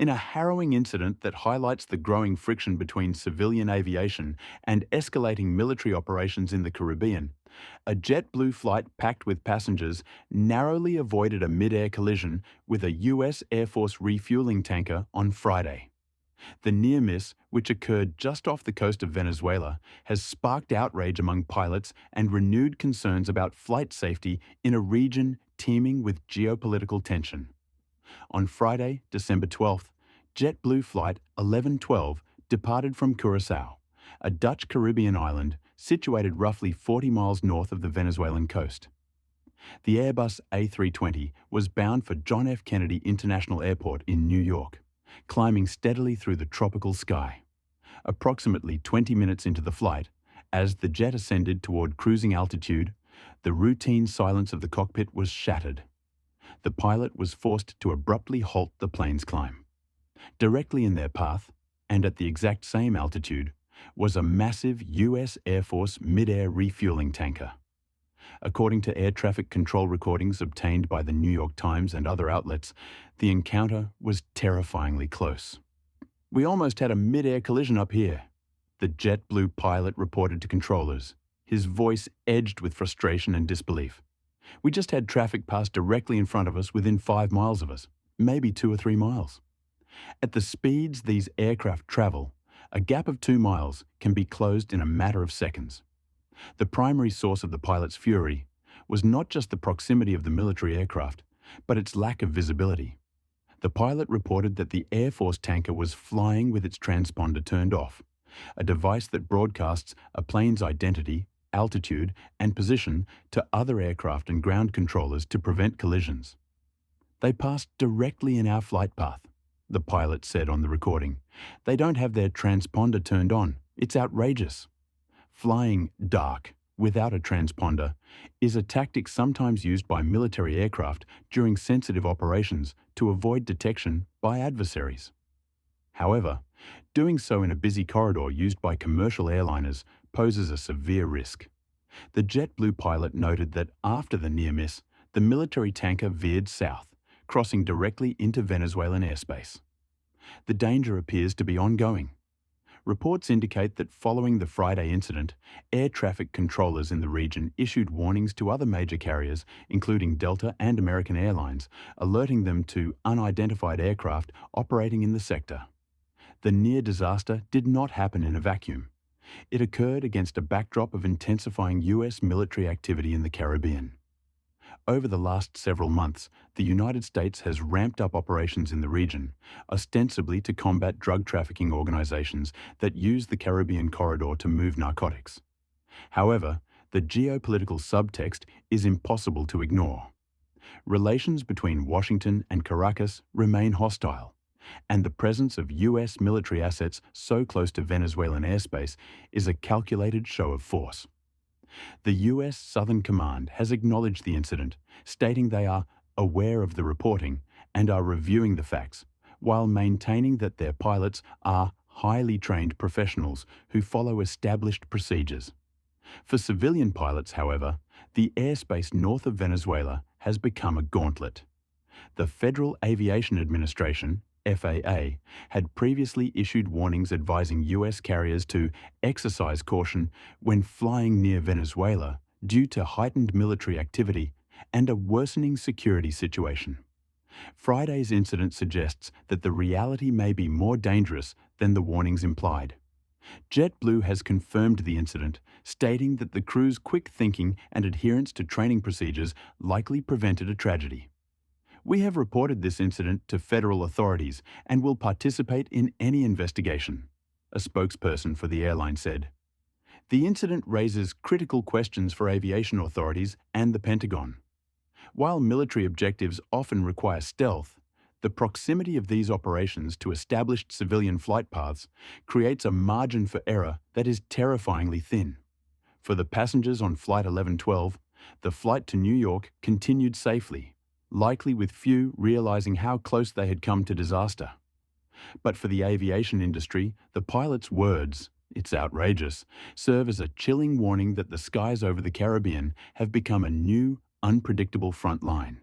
In a harrowing incident that highlights the growing friction between civilian aviation and escalating military operations in the Caribbean, a JetBlue flight packed with passengers narrowly avoided a mid-air collision with a US Air Force refueling tanker on Friday. The near miss, which occurred just off the coast of Venezuela, has sparked outrage among pilots and renewed concerns about flight safety in a region teeming with geopolitical tension. On Friday, December 12th, JetBlue Flight 1112 departed from Curaçao, a Dutch Caribbean island situated roughly 40 miles north of the Venezuelan coast. The Airbus A320 was bound for John F. Kennedy International Airport in New York, climbing steadily through the tropical sky. Approximately 20 minutes into the flight, as the jet ascended toward cruising altitude, the routine silence of the cockpit was shattered. The pilot was forced to abruptly halt the plane's climb. Directly in their path, and at the exact same altitude, was a massive US Air Force midair refueling tanker. According to air traffic control recordings obtained by the New York Times and other outlets, the encounter was terrifyingly close. "We almost had a mid-air collision up here," the JetBlue pilot reported to controllers, his voice edged with frustration and disbelief. "We just had traffic pass directly in front of us within 5 miles of us, maybe 2 or 3 miles." At the speeds these aircraft travel, a gap of 2 miles can be closed in a matter of seconds. The primary source of the pilot's fury was not just the proximity of the military aircraft, but its lack of visibility. The pilot reported that the Air Force tanker was flying with its transponder turned off, a device that broadcasts a plane's identity, altitude, and position to other aircraft and ground controllers to prevent collisions. "They passed directly in our flight path," the pilot said on the recording. "They don't have their transponder turned on. It's outrageous." Flying dark, without a transponder, is a tactic sometimes used by military aircraft during sensitive operations to avoid detection by adversaries. However, doing so in a busy corridor used by commercial airliners poses a severe risk. The JetBlue pilot noted that after the near miss, the military tanker veered south, crossing directly into Venezuelan airspace. The danger appears to be ongoing. Reports indicate that following the Friday incident, air traffic controllers in the region issued warnings to other major carriers, including Delta and American Airlines, alerting them to unidentified aircraft operating in the sector. The near disaster did not happen in a vacuum. It occurred against a backdrop of intensifying US military activity in the Caribbean. Over the last several months, the United States has ramped up operations in the region, ostensibly to combat drug trafficking organizations that use the Caribbean corridor to move narcotics. However, the geopolitical subtext is impossible to ignore. Relations between Washington and Caracas remain hostile, and the presence of US military assets so close to Venezuelan airspace is a calculated show of force. The US Southern Command has acknowledged the incident, stating they are aware of the reporting and are reviewing the facts, while maintaining that their pilots are highly trained professionals who follow established procedures. For civilian pilots, however, the airspace north of Venezuela has become a gauntlet. The Federal Aviation Administration, FAA, had previously issued warnings advising US carriers to exercise caution when flying near Venezuela due to heightened military activity and a worsening security situation. Friday's incident suggests that the reality may be more dangerous than the warnings implied. JetBlue has confirmed the incident, stating that the crew's quick thinking and adherence to training procedures likely prevented a tragedy. "We have reported this incident to federal authorities and will participate in any investigation," a spokesperson for the airline said. The incident raises critical questions for aviation authorities and the Pentagon. While military objectives often require stealth, the proximity of these operations to established civilian flight paths creates a margin for error that is terrifyingly thin. For the passengers on Flight 1112, the flight to New York continued safely, likely with few realizing how close they had come to disaster. But for the aviation industry, the pilot's words, "It's outrageous," serve as a chilling warning that the skies over the Caribbean have become a new, unpredictable front line.